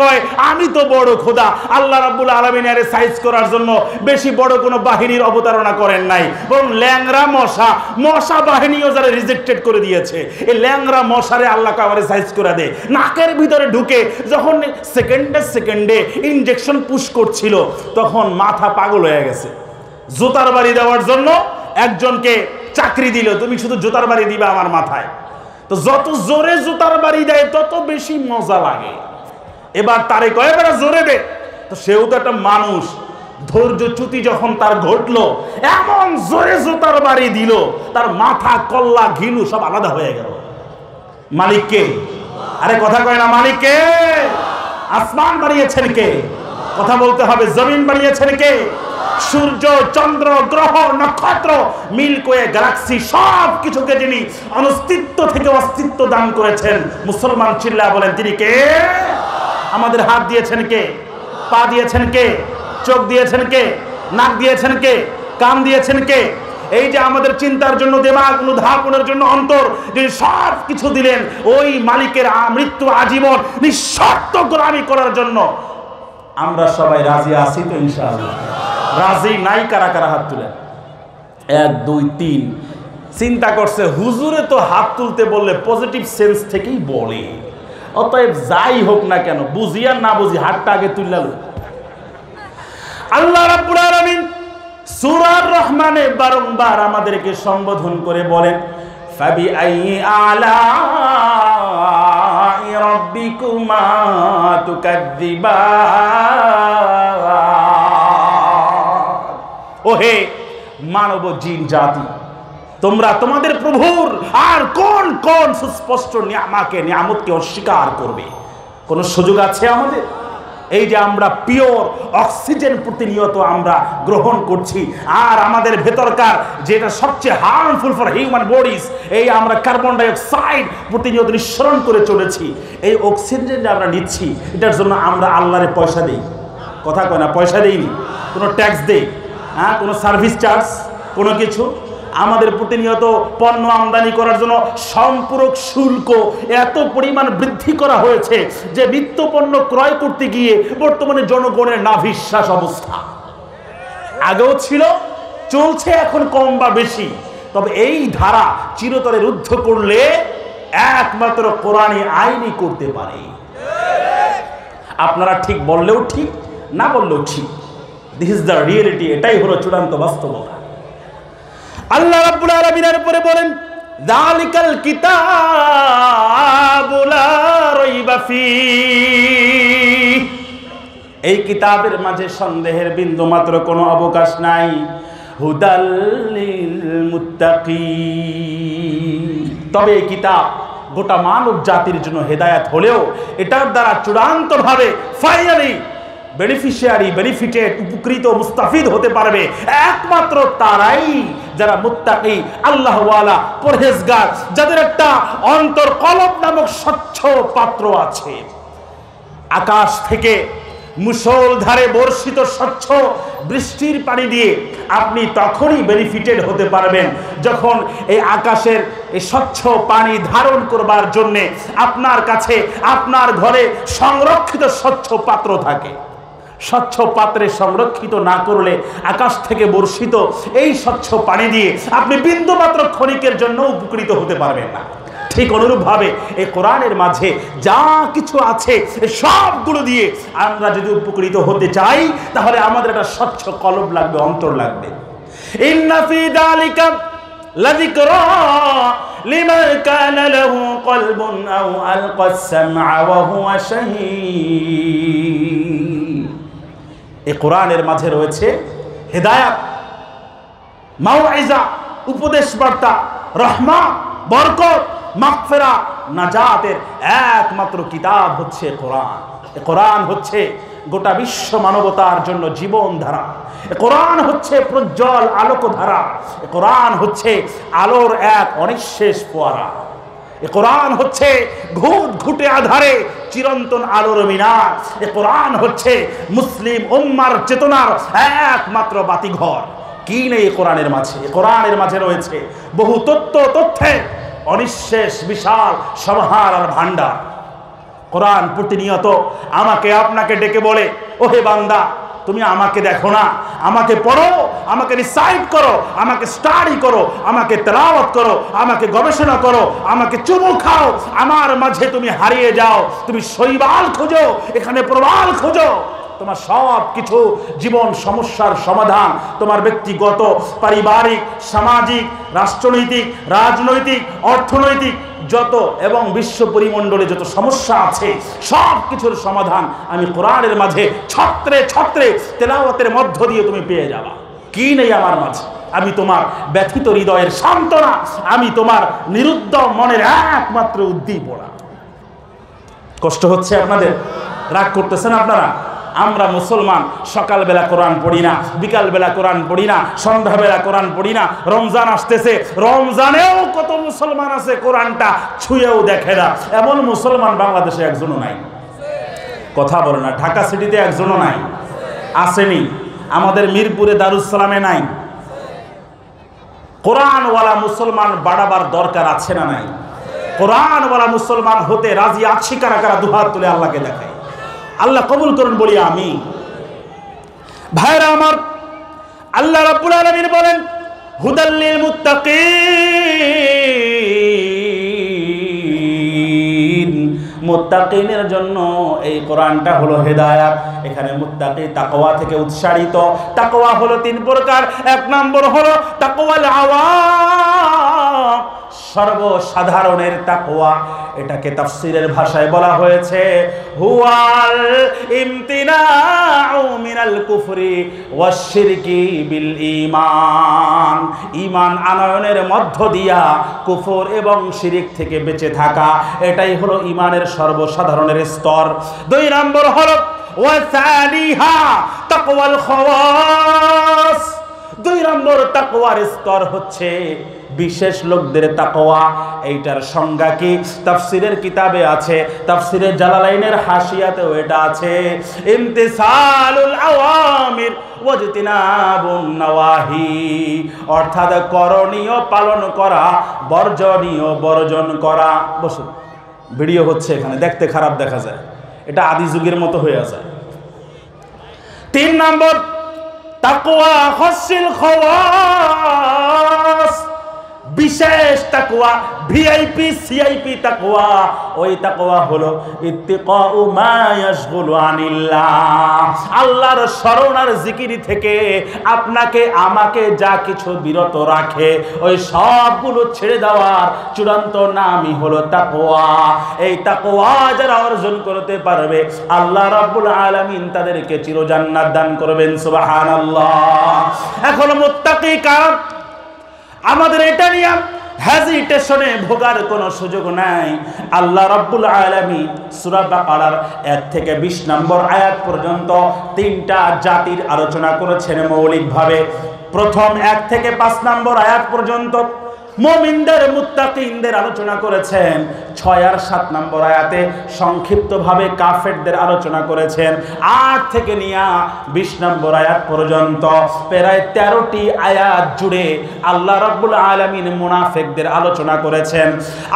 কয় আমি তো বড় খোদা। আল্লাহ রাব্বুল আলামিন এর সাইজ করার জন্য বেশি বড় কোনো বাহিনীর অবতারণা করেন নাই, বরং ল্যাংরা মশা বাহিনীও যারা রিজেক্টেড করে দিয়েছে, এই ল্যাংরা মশারে আল্লাহ কাবারে সাইজ করে দেয়। নাকের ভিতরে ঢুকে যখন সেকেন্ডে ইনজেকশন পুশ করছিল তখন মাথা পাগল হয়ে গেছে। জুতার বাড়ি দেওয়ার জন্য একজনকে চাকরি দিল, তুমি শুধু জুতার বাড়ি দিবা আমার মাথায়। তো যত জোরে জুতার বাড়ি দেয় তত বেশি মজা লাগে। এবার তারে কয় বেড়া জোরে দে, তো সেও তো একটা মানুষ, ধৈর্যচ্যুতি যখন তার ঘটলো, এমন জোরে জুতার বাড়ি দিল তার মাথা কল্লা ঘিলু সব আলাদা হয়ে গেল। মালিককে, আরে কথা কয় না, মালিককে? আসমান বাড়িয়েছেন কে? কথা বলতে হবে। জমিন বাড়িয়েছেন কে? সূর্য, চন্দ্র, গ্রহ, নক্ষত্র, মিল্কওয়ে, গ্যালাক্সি সব কিছুকে যিনি অনস্তিত্ব থেকে অস্তিত্ব দান করেছেন, মুসলমান চিল্লা বলেন তিনি কে? আমাদের হাত দিয়েছেন কে? পা দিয়েছেন কে? চোখ দিয়েছেন কে? নাক দিয়েছেন কে? কান দিয়েছেন কে? এই যে আমাদের চিন্তার জন্য দিমাগ, অনুধাবনের জন্য অন্তর, যিনি সব কিছু দিলেন, ওই মালিকের মৃত্যু আজীবন নিঃশর্ত গোলামি করার জন্য আমরা সবাই রাজি আছি তো ইনশাআল্লাহ? রাজি নাই কারা কারা হাত তুলেন? 1 2 3। চিন্তা করছে হুজুরে তো হাত তুলতে বললে পজিটিভ সেন্স থেকেই বলে, অতএব যাই হোক না কেন, বুঝি আর না বুঝি হাতটা আগে তুললাম। আল্লাহ রাব্বুল আলামিন সূরা রহমানে বারংবার আমাদেরকে সম্বোধন করে বলেন, ফাবি আইয়ি আলাই রাব্বিকুমা তুকাজ্জিবান। ওহে মানব জিন জাতি, তোমরা তোমাদের প্রভুর আর কোন কোন সুস্পষ্ট নিয়ামতকে অস্বীকার করবে? কোন সুযোগ আছে আমাদের? এই যে আমরা পিওর অক্সিজেন প্রতিনিয়ত আমরা গ্রহণ করছি, আর আমাদের ভেতরকার যেটা সবচেয়ে হার্মফুল ফর হিউম্যান বডিজ, এই আমরা কার্বন ডাই অক্সাইড প্রতিনিয়ত নিঃসরণ করে চলেছি। এই অক্সিজেন যে আমরা নিচ্ছি, এটার জন্য আমরা আল্লাহরে পয়সা দেই? কথা কয় না, পয়সা দেইনি। কোনো ট্যাক্স দেই? হ্যাঁ, কোনো সার্ভিস চার্জ, কোনো কিছু? আমাদের প্রতিনিয়ত পণ্য আমদানি করার জন্য সম্পূরক শুল্ক এত পরিমাণ বৃদ্ধি করা হয়েছে যে নিত্য পণ্য ক্রয় করতে গিয়ে বর্তমানে জনগণের নাভিশ্বাস অবস্থা। আগেও ছিল, চলছে এখন কম বা বেশি, তবে এই ধারা চিরতরে রুদ্ধ করলে একমাত্র কোরআনী আইনই করতে পারে। আপনারা ঠিক বললেও ঠিক, না বললেও ঠিক, দিস ইজ দ্য রিয়েলিটি। এটাই হলো চূড়ান্ত বাস্তবতা। আল্লাহ রাব্বুল আলামিনের উপরে বলেন, যালিকাল কিতাবু লা রাইবা ফীহ, এই কিতাবের মাঝে সন্দেহের বিন্দু মাত্র কোনো অবকাশ নাই। হুদাল লিল মুত্তাকিন, তবে এই কিতাব গোটা মানব জাতির জন্য হেদায়েত হলেও এটার দ্বারা চূড়ান্তভাবে ফাইনালি বেনিফিটেড, উপকৃত, মুস্তাফিদ হতে পারবে একমাত্র তারাই যারা মুত্তাকি, আল্লাহওয়ালা, পরহেজগার, যাদের একটা অন্তর কলব নামক স্বচ্ছ পাত্র আছে। আকাশ থেকে মুষলধারে বর্ষিত স্বচ্ছ বৃষ্টির পানি দিয়ে আপনি তখনই বেনিফিটেড হতে পারবেন যখন এই আকাশের এই স্বচ্ছ পানি ধারণ করবার জন্যে আপনার কাছে, আপনার ঘরে সংরক্ষিত স্বচ্ছ পাত্র থাকে। স্বচ্ছ পাত্রে সংরক্ষিত না করলে আকাশ থেকে বর্ষিত এই স্বচ্ছ পানি দিয়ে আপনি বিন্দুমাত্র ক্ষণিকের জন্য উপকৃত হতে পারবেন না। ঠিক অনুরূপভাবে এই কোরআনের মাঝে যা কিছু আছে সবগুলো দিয়ে আমরা যদি উপকৃত হতে চাই তাহলে আমাদের একটা স্বচ্ছ কলব লাগবে, অন্তর লাগবে। ইন্না ফি যালিকা লাযিকরা লিমান কানা লাহু কলবুন আও আলকাস সামআ ওয়া হুয়া শাহীদ। এই কোরআনের মাঝে রয়েছে হেদায়াত, মাউইজা, উপদেশ বার্তা, রহমত, বরকত, মাগফিরাত, নাজাতের একমাত্র কিতাব হচ্ছে কোরআন। এই কোরআন হচ্ছে গোটা বিশ্ব মানবতার জন্য জীবন ধারা। এই কোরআন হচ্ছে প্রজ্জ্বল আলোকধারা। এই কোরআন হচ্ছে আলোর এক অনিঃশেষ ফোয়ারা। এই কোরআন হচ্ছে ঘুটঘুটে আধারে চিরন্তন আলোর মিনার। এই কোরআন হচ্ছে মুসলিম উম্মার চেতনার একমাত্র বাতিঘর। কি নেই কোরআনের মাঝে? কোরআনের মাঝে রয়েছে বহু তথ্যের অনিঃশেষ বিশাল সমাহার আর ভান্ডার। কোরআন প্রতিনিয়ত আমাকে আপনাকে ডেকে বলে, ওহে বান্দা তুমি আমাকে দেখো না, আমাকে পড়ো, আমাকে রিসাইট করো, আমাকে স্টাডি করো, আমাকে তেলাওয়াত করো, আমাকে গবেষণা করো, আমাকে চুমু খাও, আমার মাঝে তুমি হারিয়ে যাও, তুমি শৈবাল খোঁজো, এখানে প্রবাল খোঁজো। তোমার সব কিছু জীবন সমস্যার সমাধান, তোমার ব্যক্তিগত, পারিবারিক, সামাজিক, রাষ্ট্রনৈতিক, রাজনৈতিক, অর্থনৈতিক যত এবং বিশ্ব পরিমণ্ডলে যত সমস্যা আছে সব কিছুর সমাধান আমি কোরআনের মাঝে ছত্রে ছত্রে তেলাওয়াতের মধ্য দিয়ে তুমি পেয়ে যাবা। কি নেই আমার মাঝে? আমি তোমার ব্যথিত হৃদয়ের সান্ত্বনা, আমি তোমার নিরুদ্ধ মনের একমাত্র উদ্দীপনা। কষ্ট হচ্ছে আপনাদের? রাগ করতেছেন আপনারা? আমরা মুসলমান সকালবেলা কোরআন পড়ি না, বিকালবেলা কোরআন পড়ি না, সন্ধ্যাবেলা কোরআন পড়ি না। রমজান আসতেছে, রমজানেও কত মুসলমান আছে কোরআনটা ছুঁয়েও দেখে না। এমন মুসলমান বাংলাদেশে একজনও নাই। কথা বলে না। ঢাকা সিটিতে একজনও নাই। আসেনি। আমাদের মিরপুরে দারুস সালামে নাই। কোরআনওয়ালা মুসলমান বাড়াবার দরকার আছে না নাই? কোরআনওয়ালা মুসলমান হতে রাজি আছি কারা কারা? দুহাত তুলে আল্লাহকে দেখায়। আল্লাহ কবুল করুন বলি আমি। ভাইরা আমার, আল্লাহ রাব্বুল আলামিন বলেন হুদাল লিল মুত্তাকিন, মুত্তাকিনের জন্য এই কোরআনটা হলো হেদায়াত। এখানে মুত্তাকি তাকওয়া থেকে উৎসারিত। তাকওয়া হলো তিন প্রকার। এক নম্বর হলো তাকওয়াল আওয়াম, সর্বসাধারণের তাকওয়া। এটাকে তাফসীরের ভাষায় বলা হয়েছে হুয়াল ইমতিনাউ মিনাল কুফরি ওয়াশ শিরকি বিল ঈমান। ঈমান আনয়নের মধ্য দিয়া কুফর এবং শিরক থেকে বেঁচে থাকা, এটাই হলো ঈমানের সর্বসাধারণের স্তর। দুই নম্বর হলো ওয়া সালিহা তাকওয়াল খাওয়াস। দুই নম্বর তাকওয়ার স্তর হচ্ছে বিশেষ লোকদের তাকওয়া। এইটার সংজ্ঞা কি? তাফসীরের কিতাবে আছে, তাফসীরে জালালাইনের হাসিয়াতেও এটা আছে। ইমতিসালুল আওয়ামির ওয়াজতিনাবুন নওয়াহি, অর্থাৎ করণীয় পালন করা, বর্জনীয় বর্জন করা। বসুন, ভিডিও হচ্ছে এখানে, দেখতে খারাপ দেখা যায়, এটা আদি যুগের মতো হয়ে যায়। তিন নম্বর তাকওয়া খাসসিল খাওয়াস, বিশেষ তাকওয়া, ভিআইপি সিআইপি তাকওয়া। ওই তাকওয়া হলো ইত্তিকাউ মা ইয়াশগুলু আনিল্লাহ, আল্লাহর শরণ আর জিকির থেকে আপনাকে আমাকে যা কিছু বিরত রাখে ওই সবগুলো ছেড়ে দেওয়ার চূড়ান্ত নামই হলো তাকওয়া। এই তাকওয়া যারা অর্জন করতে পারবে আল্লাহ রাব্বুল আলামিন তাদেরকে চিরজান্নাত দান করবেন। সুবহানাল্লাহ। এখন মুত্তাকি কার? আমাদের এটা নিয়ে হেজিটেশনে ভোগার কোনো সুযোগ নাই। আল্লাহ রাব্বুল আলামিন সূরা বাকারার 1 থেকে 20 নম্বর আয়াত পর্যন্ত তিনটা জাতির আলোচনা করেছেন মৌলিকভাবে। প্রথম 1 থেকে 5 নম্বর আয়াত পর্যন্ত মুমিনদের, মুত্তাকিনদের আলোচনা করেছেন। 6 আর 7 নম্বর আয়াতে সংক্ষিপ্তভাবে কাফেরদের আলোচনা করেছেন। 8 থেকে নিয়ে 20 নম্বর আয়াত পর্যন্ত প্রায় 13টি আয়াত জুড়ে আল্লাহ রাব্বুল আলামিন মুনাফিকদের আলোচনা করেছেন।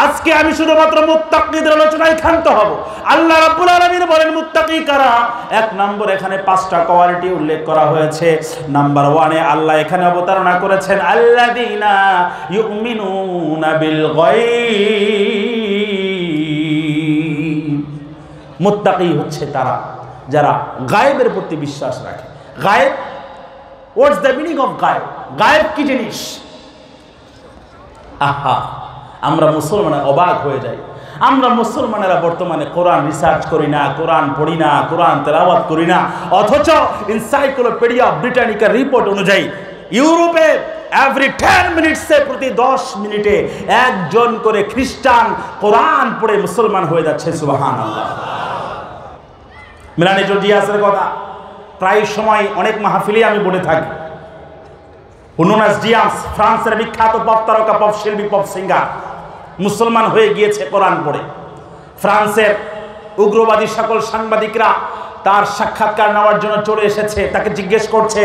আজকে আমি শুধুমাত্র মুত্তাকিদের আলোচনায় ক্ষান্ত হব। আল্লাহ রাব্বুল আলামিন বলেন মুত্তাকি কারা? 1 নম্বর, এখানে 5টা কোয়ালিটি উল্লেখ করা হয়েছে। নাম্বার 1-এ আল্লাহ এখানে অবতারণা করেছেন আল্লাযীনা ইউমিনুনা বিল গায়ব। মুত্তাকি হচ্ছে তারা যারা গায়েবের প্রতি বিশ্বাস রাখে। গায়েব, হোয়াটস দ্য মিনিং অফ গায়েব? গায়েব কি জিনিস? আহা, আমরা মুসলমানেরা অবাক হয়ে যাই। আমরা মুসলমানেরা বর্তমানে কোরআন রিসার্চ করি না, কোরআন পড়ি না, কোরআন তেলাওয়াত করি না, অথচ এনসাইক্লোপিডিয়া ব্রিটানিকার রিপোর্ট অনুযায়ী ইউরোপে এভরি 10 মিনিটসে, প্রতি 10 মিনিটে একজন করে খ্রিস্টান কোরআন পড়ে মুসলমান হয়ে যাচ্ছে। সুবহানাল্লাহ। মেলানি জর্জিয়াসের কথা প্রায় সময় অনেক মাহফিলে আমি বলে থাকি। হুনোনাস ডিয়ান্স, ফ্রান্সের বিখ্যাত পপ তারকা, পপ শিল্পী, পপ সিঙ্গার, মুসলমান হয়ে গিয়েছে কোরআন পড়ে। ফ্রান্সের উগ্রবাদী সকল সাংবাদিকরা তার সাক্ষাৎকার নেওয়ার জন্য চলে এসেছে। তাকে জিজ্ঞেস করছে,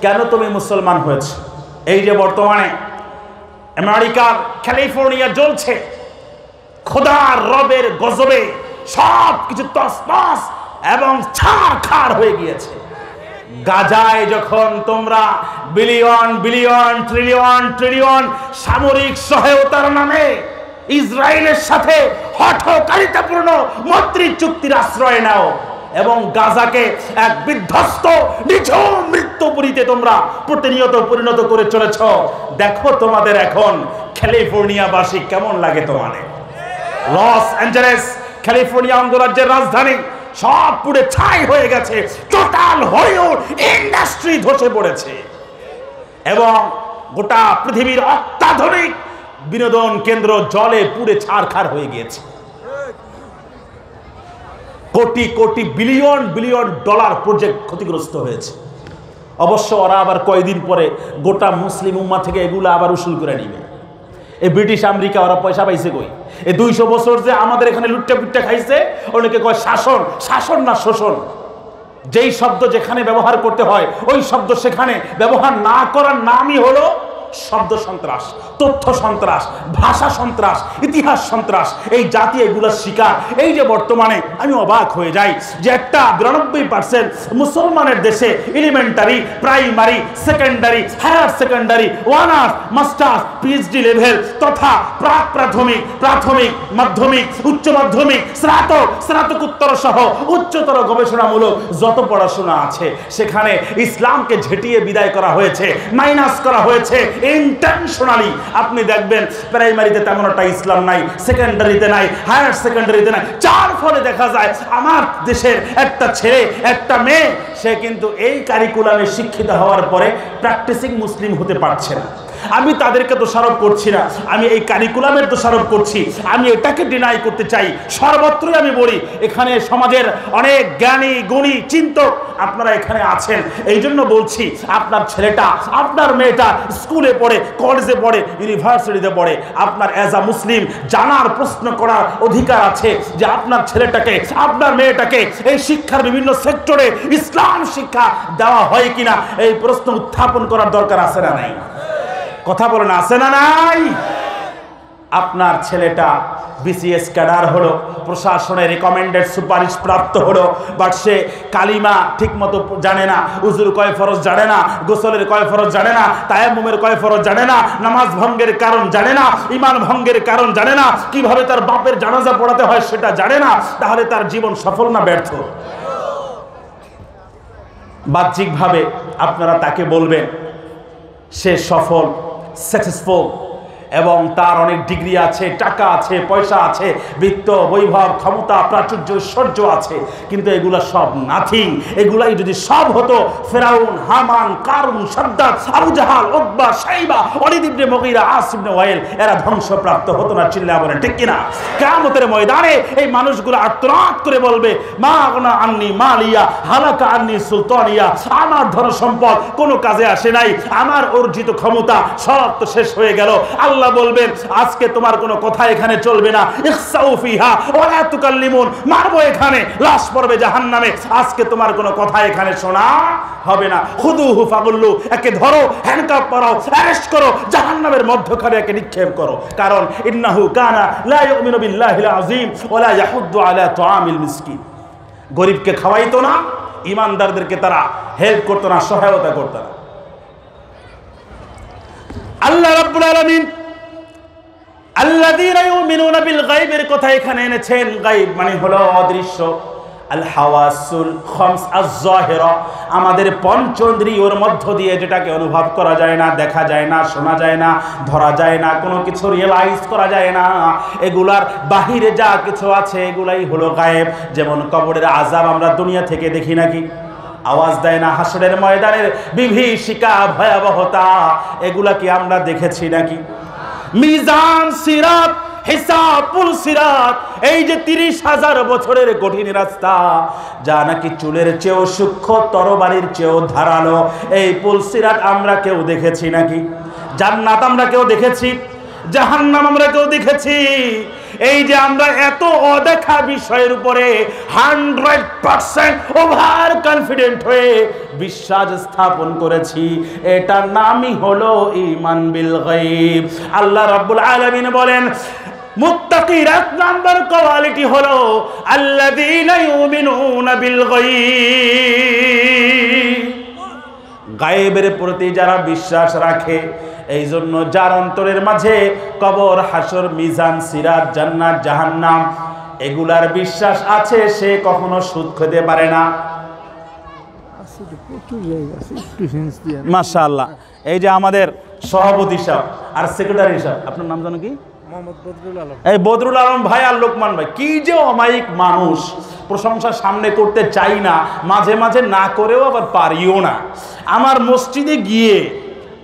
কেন তুমি মুসলমান হয়েছ? এই যে বর্তমানে আমেরিকার ক্যালিফোর্নিয়া জ্বলছে, খোদার রবের গজবে সব কিছু তছনছ এবং ছারখার হয়ে গিয়েছে। গাজায় যখন তোমরা বিলিয়ন বিলিয়ন ট্রিলিয়ন ট্রিলিয়ন সামরিক সহায়তার নামে ইসরায়েলের সাথে হঠকারিতাপূর্ণ মৈত্রী চুক্তির আশ্রয় নাও এবং গাজাকে এক বিধ্বস্ত নিঝুম মৃত্যুপুরীতে তোমরা প্রতিনিয়ত পরিণত করে চলেছ, দেখো তোমাদের এখন ক্যালিফোর্নিয়াবাসী কেমন লাগে। তোমাদের লস অ্যাঞ্জেলেস ক্যালিফোর্নিয়া অঙ্গরাজ্যের রাজধানী সব পুড়ে ছাই হয়ে গেছে, টোটাল হলিউড ইন্ডাস্ট্রি ধসে পড়েছে এবং গোটা পৃথিবীর অত্যাধুনিক বিনোদন কেন্দ্র জলে পুড়ে ছারখার হয়ে গিয়েছে। Crore crore billion billion dollar project ক্ষতিগ্রস্ত হয়েছে। অবশ্য ওরা আবার কয়েকদিন পরে গোটা মুসলিম উম্মাহ থেকে এগুলো আবার উসুল করে নিবে। এই ব্রিটিশ আমেরিকা ওরা পয়সা পাইছে কই? এই 200 বছর যে আমাদের এখানে লুট্টা পিট্টা খাইছে, অনেকে কয় শাসন, শাসন না শোষণ। যেই শব্দ যেখানে ব্যবহার করতে হয় ওই শব্দ সেখানে ব্যবহার না করার নামই হলো শব্দ সন্ত্রাস, তথ্য সন্ত্রাস, ভাষা সন্ত্রাস, ইতিহাস সন্ত্রাস। এই জাতি এগুলোর শিকার। এই যে বর্তমানে আমি অবাক হয়ে যাই যে একটা 92% মুসলমানের দেশে elementary, primary, secondary, higher secondary, honours, masters, PhD level তথা প্রাক প্রাথমিক, প্রাথমিক, মাধ্যমিক, উচ্চ মাধ্যমিক, স্নাতক, স্নাতকোত্তর সহ উচ্চতর গবেষণামূলক যত পড়াশোনা আছে সেখানে ইসলামকে ঝেঁটিয়ে বিদায় করা হয়েছে, মাইনাস করা হয়েছে ইন্টেনশনালি। আপনি দেখবেন প্রাইমারিতে তেমন একটা ইসলাম নাই, সেকেন্ডারিতে নাই, হায়ার সেকেন্ডারিতে নাই। যার ফলে দেখা যায় আমার দেশের একটা ছেলে, একটা মেয়ে, সে কিন্তু এই কারিকুলামে শিক্ষিত হওয়ার পরে প্র্যাকটিসিং মুসলিম হতে পারছে না। আমি তাদেরকে দোষারোপ করছি না, আমি এই কারিকুলামের দোষারোপ করছি। আমি এটাকে ডিনাই করতে চাই। সর্বত্রই আমি বলি এখানে সমাজের অনেক জ্ঞানী গুণী চিন্তক আপনারা এখানে আছেন। এই জন্য বলছি আপনার ছেলেটা, আপনার মেয়েটা স্কুলে পড়ে, কলেজে পড়ে, ইউনিভার্সিটিতে পড়ে, আপনার অ্যাজ আ মুসলিম জানার, প্রশ্ন করার অধিকার আছে যে আপনার ছেলেটাকে, আপনার মেয়েটাকে এই শিক্ষার বিভিন্ন সেক্টরে ইসলাম শিক্ষা দেওয়া হয় কিনা এই প্রশ্ন উত্থাপন করার দরকার আছে না নাই? কথা বলেন, আছে না নাই? আপনার ছেলেটা বিসিএস ক্যাডার হলো, প্রশাসনের রেকমেন্ডেড সুপারিশ প্রাপ্ত হলো, বাট সে কালিমা ঠিক মতো জানে না, উজুর কয় ফরজ জানে না, গোসলের কয় ফরজ জানে না, তায়াম্মুমের কয় ফরজ জানে না, নামাজ ভঙ্গের কারণ জানে না, ঈমান ভঙ্গের কারণ জানে না, কিভাবে তার বাপের জানাজা পড়াতে হয় সেটা জানে না, তাহলে তার জীবন সফল না ব্যর্থ? বাহ্যিকভাবে আপনারা তাকে বলবেন সে সফল, সাকসেসফুল এবং তার অনেক ডিগ্রি আছে, টাকা আছে, পয়সা আছে, বিত্ত, বৈভব, ক্ষমতা, প্রাচুর্য, ঐশ্বর্য আছে, কিন্তু এগুলা সব নাথিং। এগুলাই যদি সব হতো, ফেরাউন, হামান, কারুন, সাদ্দাত, আবু জাহাল, উতবা, শাইবা, ওয়ালিদ ইবনে মুগীরা, আস ইবনে ওয়াইল এরা ধ্বংসপ্রাপ্ত হতো না। চিল্লায়া বলেন ঠিক কিনা? কিয়ামতের ময়দানে এই মানুষগুলো আর্তনাদ করে বলবে, মা আগনা আন্নি মালিয়া হালাকা আন্নি সুলতানিয়া, আমার ধন সম্পদ কোনো কাজে আসে নাই, আমার অর্জিত ক্ষমতা সব তো শেষ হয়ে গেল। আল্লাহ বলবেন আজকে তোমার কোনো কথা এখানে চলবে না, ইখসাউ ফিহা ওয়া লা তুকাল্লিমুন, মারবো এখানে, লাশ পড়বে জাহান্নামে, আজকে তোমার কোনো কথা এখানে শোনা হবে না। খুদুহু ফাগুল্লু, একে ধরো, হ্যান্ডকাপ পরাও, অ্যারেস্ট করো, জাহান্নামের মধ্যখানে একে নিক্ষেপ করো। কারণ ইন্নাহু কানা লা ইউমিনু বিল্লাহিল আযীম ওয়া লা ইয়াহুদ্দু আলা তুআমিল মিসকিন। গরিবকে খাওয়াইতো না, ইমানদারদেরকে তারা হেল্প করতো না, সহায়তা করতো না। আল্লাহ রাব্বুল আলামিন আল্লাযীনা ইউমিনুনা বিল গায়বের কথা এখানে এনেছেন। গায়ব মানে হলো অদৃশ্য। আল হাওয়াসুল খামস আয-যাহিরা, আমাদের পঞ্চেন্দ্রিয়র মধ্য দিয়ে যেটাকে অনুভব করা যায় না, দেখা যায় না, শোনা যায় না, ধরা যায় না, কোনো কিছু রিয়েলাইজ করা যায় না, এগুলার বাহিরে যা কিছু আছে এগুলাই হলো গায়েব। যেমন কবরের আযাব আমরা দুনিয়া থেকে দেখি নাকি? আওয়াজ দেয় না? হাসরের ময়দানের বিভীষিকা, ভয়াবহতা, এগুলা কি আমরা দেখেছি নাকি? মিজান, সিরাত, হিসাব, পুল সিরাত, এই যে 30,000 বছরের কঠিন রাস্তা, যা নাকি চুলের চেয়েও সূক্ষ্ম, তরবারির চেয়েও ধারালো, এই পুল সিরাত আমরা কেউ দেখেছি নাকি? জান্নাত আমরা কেউ দেখেছি? জাহান্নাম আমরা কেউ দেখেছি? এই যে আমরা এত অদেখা বিষয়ের উপরে 100% ওভার কনফিডেন্ট হয়ে বিশ্বাস স্থাপন করেছি, এটার নামই হলো ঈমান বিল গায়ব। আল্লাহ রাব্বুল আলামিন বলেন মুত্তাকির এক নাম্বার কোয়ালিটি হলো আল্লাযীনা ইউমিনুনা বিল গায়ব, গায়েবের প্রতি যারা বিশ্বাস রাখে। এই জন্য যার অন্তরের মাঝে কবর, হাসর, মিজান, সিরাত, জান্নাত, জাহান্নাম এগুলার বিশ্বাস আছে, সে কখনো সুদ খেতে পারে না। মাশাআল্লাহ। এই যে আমাদের সভাপতি সাহেব আর সেক্রেটারি সাহেব, আপনার নাম জানো কি? এই বদরুল আলম ভাই আর লোকমান ভাই, কি যে অমায়িক মানুষ। প্রশংসা সামনে করতে চাই না, মাঝে মাঝে না করেও আবার পারিও না। আমার মসজিদে গিয়ে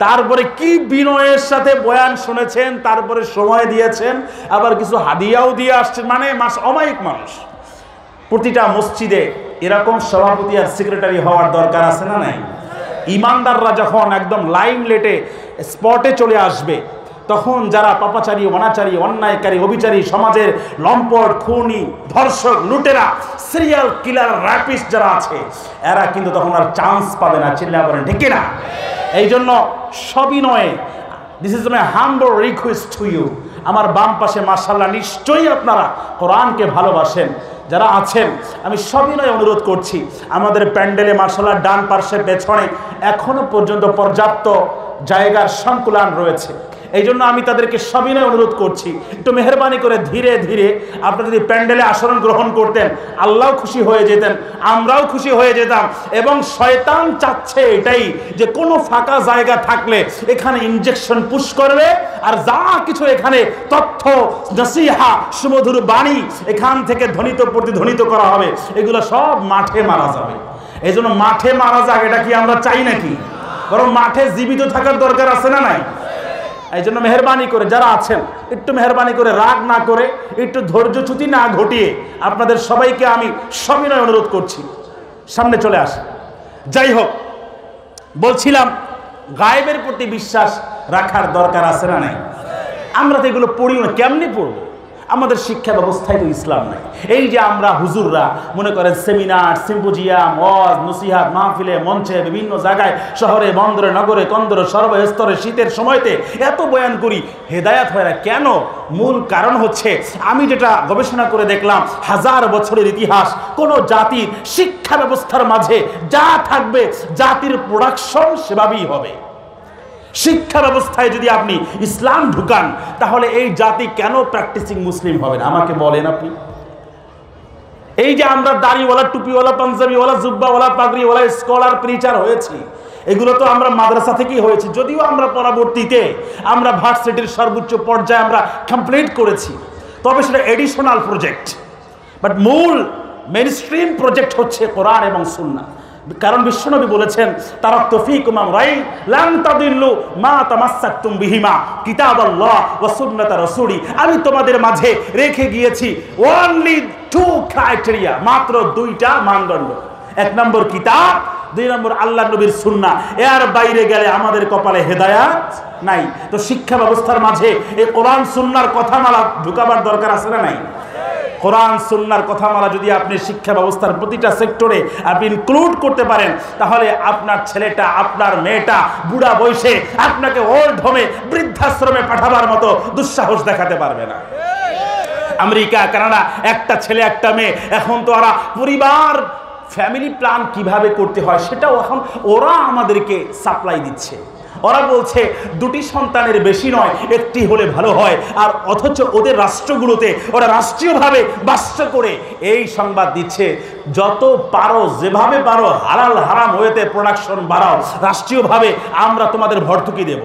তারপরে কি বিনয়ের সাথে বয়ান শুনেছেন, তারপরে সময় দিয়েছেন, আবার কিছু হাদিয়াও দিয়ে আসছেন। মানে অমায়িক মানুষ। প্রতিটা মসজিদে এরকম সভাপতি আর সেক্রেটারি হওয়ার দরকার আছে না নাই? ইমানদাররা যখন একদম লাইমলাইটে স্পটে চলে আসবে, তখন যারা পাপাচারী, অনাচারী, অন্যায়কারী, অবিচারী, সমাজের লম্পট, খুনি, ধর্ষক, লুটেরা, সিরিয়াল কিলার, র্যাপিস্ট যারা আছে, এরা কিন্তু তখন আর চান্স পাবে না। চিল্লা বলেন ঠিক না? এই জন্য সবিনয়ে, this is my humble request to you. আমার বাম পাশে মাশাআল্লাহ নিশ্চয়ই আপনারা কোরআনকে ভালোবাসেন যারা আছেন, আমি সবিনয়ে অনুরোধ করছি, আমাদের প্যান্ডেলে মাশাআল্লাহ ডান পাশে পেছনে এখনো পর্যন্ত পর্যাপ্ত জায়গার সংকুলান রয়েছে। এই জন্য আমি তাদেরকে সবিনয় অনুরোধ করছি, একটু মেহরবানি করে ধীরে ধীরে আপনারা যদি প্যান্ডেলে আসন গ্রহণ করতেন, আল্লাহ খুশি হয়ে যেতেন, আমরাও খুশি হয়ে যেতাম। এবং শয়তান চাচ্ছে এটাই যে কোনো ফাঁকা জায়গা থাকলে এখানে ইনজেকশন পুশ করবে, আর যা কিছু এখানে তথ্য, নসিহা, সুমধুর বাণী এখান থেকে ধ্বনিত প্রতিধ্বনিত করা হবে, এগুলো সব মাঠে মারা যাবে। এই জন্য মাঠে মারা যাক, এটা কি আমরা চাই নাকি? বরং মাঠে জীবিত থাকার দরকার আছে না নাই? এই জন্য মেহরবানি করে যারা আছেন, একটু মেহরবানি করে রাগ না করে, একটু ধৈর্যচ্যুতি না ঘটিয়ে আপনাদের সবাইকে আমি সবিনয় অনুরোধ করছি, সামনে চলে আসেন। যাই হোক, বলছিলাম গায়েবের প্রতি বিশ্বাস রাখার দরকার আছে না নাই? আমরা তো এগুলো পড়িও না, কেমনি পড়বো? আমাদের শিক্ষা ব্যবস্থায় তো ইসলাম নাই। এই যে আমরা হুজুররা মনে করেন সেমিনার, সিম্পোজিয়াম, ওয়াজ, নসিহাত, মাহফিলে, মঞ্চে, বিভিন্ন জায়গায়, শহরে, বন্দরে, নগরে, কন্দরে, সর্বস্তরে শীতের সময়তে এত বয়ান করি, হেদায়াত হয় না কেন? মূল কারণ হচ্ছে, আমি যেটা গবেষণা করে দেখলাম, 1000 বছরের ইতিহাস, কোনো জাতির শিক্ষা ব্যবস্থার মাঝে যা থাকবে, জাতির প্রোডাকশন সেভাবেই হবে। শিক্ষা ব্যবস্থায় যদি আপনি ইসলাম ঢুকান, তাহলে এই জাতি কেন প্র্যাকটিসিং মুসলিম হবে না? আমাকে বলেন আপনি। এই যে আমরা দাড়িওয়ালা, টুপিওয়ালা, পাঞ্জাবিওয়ালা, জুব্বাওয়ালা, পাগড়িওয়ালা, স্কলার, প্রিচার হয়েছি, এগুলো তো আমরা মাদ্রাসা থেকেই হয়েছি। যদিও আমরা পরবর্তীতে আমরা ভার্সিটির সর্বোচ্চ পর্যায়ে আমরা কমপ্লিট করেছি, তবে সেটা এডিশনাল প্রজেক্ট। বাট মূল মেইনস্ট্রিম প্রজেক্ট হচ্ছে কোরআন এবং সুন্নাহ। কারণ বিশ্বনবী বলেছেন, তারাকতু ফীকুম আমরাইন লান তাদিল্লু মা তামাসসাকতুম বিহিমা কিতাবাল্লাহ ওয়া সুন্নাত রাসূলি। আমি তোমাদের মাঝে রেখে গিয়েছি অনলি 2 ক্রাইটেরিয়া, মাত্র 2টা মানদণ্ড। 1 নম্বর কিতাব, 2 নম্বর আল্লাহ নবীর সুন্নাহ। এর বাইরে গেলে আমাদের কপালে হেদায়েত নাই। তো শিক্ষা ব্যবস্থার মাঝে এই কোরআন সুন্নাহর কথামালা ঢুকাবার দরকার আছে না নাই? কোরআন সুন্নাহর কথামালা যদি আপনি শিক্ষা ব্যবস্থার প্রতিটা সেক্টরে আপনি ইনক্লুড করতে পারেন, তাহলে আপনার ছেলেটা, আপনার মেয়েটা বুড়া বয়সে আপনাকে ওল্ড হোমে, বৃদ্ধাশ্রমে পাঠাবার মতো দুঃসাহস দেখাতে পারবে না। আমেরিকা, কানাডা, একটা ছেলে একটা মেয়ে, এখন তো ওরা পরিবার, ফ্যামিলি প্ল্যান কিভাবে করতে হয় সেটাও এখন ওরা আমাদেরকে সাপ্লাই দিচ্ছে। ওরা বলছে 2টি সন্তানের বেশি নয়, 1টি হলে ভালো হয়। আর অথচ ওদের রাষ্ট্রগুলোতে ওরা রাষ্ট্রীয়ভাবে বাস্য করে এই সংবাদ দিচ্ছে, যত পারো, যেভাবে পারো হালাল হারাম হয়েতে প্রোডাকশন বাড়াও, রাষ্ট্রীয়ভাবে আমরা তোমাদের ভর্তুকি দেব।